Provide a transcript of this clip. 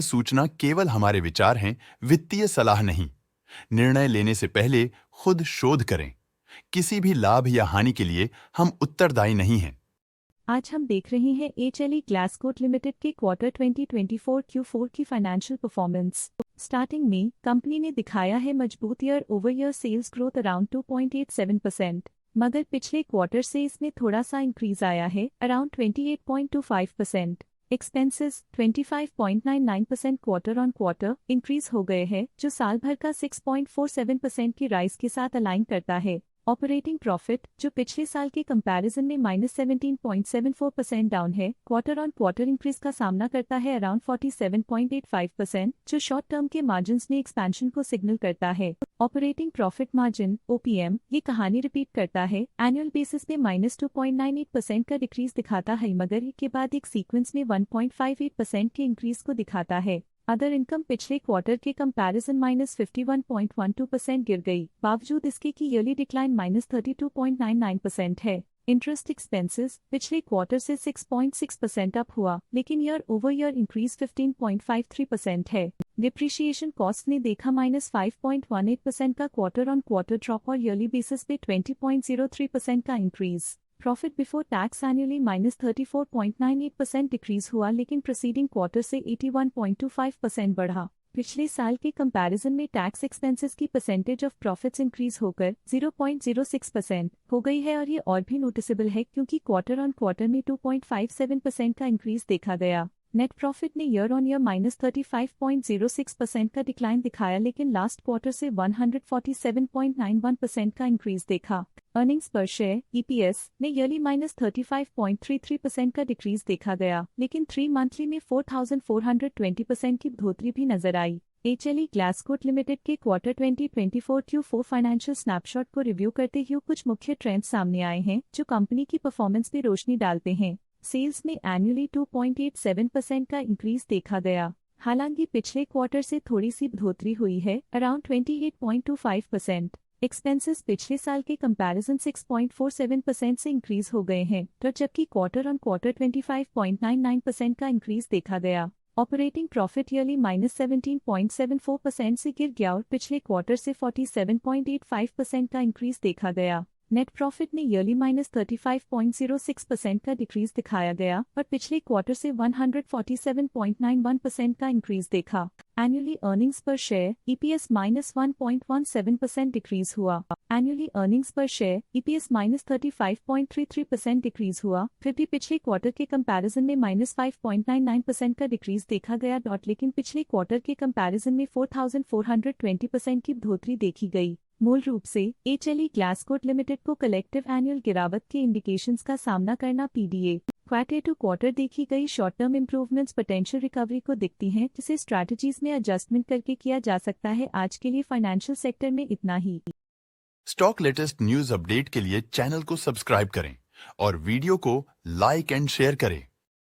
सूचना केवल हमारे विचार हैं, वित्तीय सलाह नहीं। निर्णय लेने से पहले खुद शोध करें। किसी भी लाभ या हानि के लिए हम उत्तरदायी नहीं हैं। आज हम देख रहे हैं HLE ग्लासकोट लिमिटेड के क्वार्टर 2024 Q4 की फाइनेंशियल परफॉर्मेंस। स्टार्टिंग में कंपनी ने दिखाया है मजबूत year over year sales growth around 2.87%, मगर पिछले क्वार्टर से इसमें थोड़ा सा इंक्रीज आया है around 28.25%। Expenses 25.99% quarter on quarter increase हो गए हैं, जो साल भर का 6.47% की राइज के साथ अलाइन करता है। ऑपरेटिंग प्रॉफिट, जो पिछले साल के कंपैरिजन में -17.74% डाउन है, क्वार्टर ऑन क्वार्टर इंक्रीज का सामना करता है अराउंड 47.85%, जो शॉर्ट टर्म के मार्जिन्स में एक्सपेंशन को सिग्नल करता है। ऑपरेटिंग प्रॉफिट मार्जिन OPM ये कहानी रिपीट करता है, एनुअल बेसिस पे -2.98% का डिक्रीज दिखाता है, मगर के बाद एक सीक्वेंस में 1.58% के इंक्रीज को दिखाता है। अदर इनकम पिछले क्वार्टर के कंपैरिजन -51.12% गिर गई, बावजूद इसके कि ईयरली डिक्लाइन -32.99% है। इंटरेस्ट एक्सपेंसेस पिछले क्वार्टर से 6.6% अप हुआ, लेकिन ईयर ओवर ईयर इंक्रीज 15.53% है। डिप्रिशिएशन कॉस्ट ने देखा -5.18% का क्वार्टर ऑन क्वार्टर ड्रॉप और ईयरली बेसिस पे 20.03% का increase. Profit before tax annually -34.98% decrease हुआ, लेकिन प्रीसीडिंग क्वार्टर से 81.25% बढ़ा। पिछले साल के कंपैरिजन में टैक्स एक्सपेंसेस की परसेंटेज ऑफ प्रॉफिट्स इंक्रीज होकर 0.06% हो गई है, और ये और भी नोटिसेबल है क्योंकि क्वार्टर ऑन क्वार्टर में 2.57% का इंक्रीज देखा गया। नेट प्रॉफिट ने ईयर ऑन ईयर -35.06% का डिक्लाइन दिखाया, लेकिन लास्ट क्वार्टर से 147.91% का इंक्रीज देखा। अर्निंग्स पर शेयर EPS ने ईयरली -35.33% का डिक्रीज देखा गया, लेकिन 3 मंथली में 4420% की बढ़ोतरी भी नजर आई। HLE ग्लासकोट लिमिटेड के क्वार्टर 2024 Q4 फाइनेंशियल स्नैपशॉट को रिव्यू करते हुए कुछ मुख्य ट्रेंड्स सामने आए हैं, जो कंपनी की परफॉर्मेंस पे रोशनी डालते हैं। सेल्स में एनुअली 2.87% का इंक्रीज देखा गया, हालांकि पिछले क्वार्टर से थोड़ी सी बढ़ोतरी हुई है अराउंड 28.25%। एक्सपेंसेस पिछले साल के कंपैरिजन 6.47% से इंक्रीज हो गए हैं, तो जबकि क्वार्टर ऑन क्वार्टर 25.99% का इंक्रीज देखा गया। ऑपरेटिंग प्रॉफिट ईयरली -17.74% से गिर गया और पिछले क्वार्टर से 47.85% का इंक्रीज देखा गया। नेट प्रॉफिट ने ईयरली -35.06% का डिक्रीज दिखाया गया, और पिछले क्वार्टर से 147.91% का इंक्रीज देखा। एनुअली अर्निंग्स पर शेयर EPS -1.17% डिक्रीज हुआ। एनुअली अर्निंग्स पर शेयर EPS -35.33% डिक्रीज हुआ, फिर भी पिछले क्वार्टर के कंपैरिजन में -5.99% का डिक्रीज देखा गया, लेकिन पिछले क्वार्टर के कंपैरिजन में 4420% की बढ़ोतरी देखी गई। मूल रूप से HLE ग्लासकोट लिमिटेड को कलेक्टिव एनुअल गिरावट के इंडिकेशंस का सामना करना PDA क्वार्टर टू क्वार्टर देखी गई short term improvements potential recovery को दिखती हैं, जिसे स्ट्रैटेजीज में एडजस्टमेंट करके किया जा सकता है। आज के लिए फाइनेंशियल सेक्टर में इतना ही। स्टॉक लेटेस्ट न्यूज अपडेट के लिए चैनल को सब्सक्राइब करें और वीडियो को लाइक एंड शेयर करें।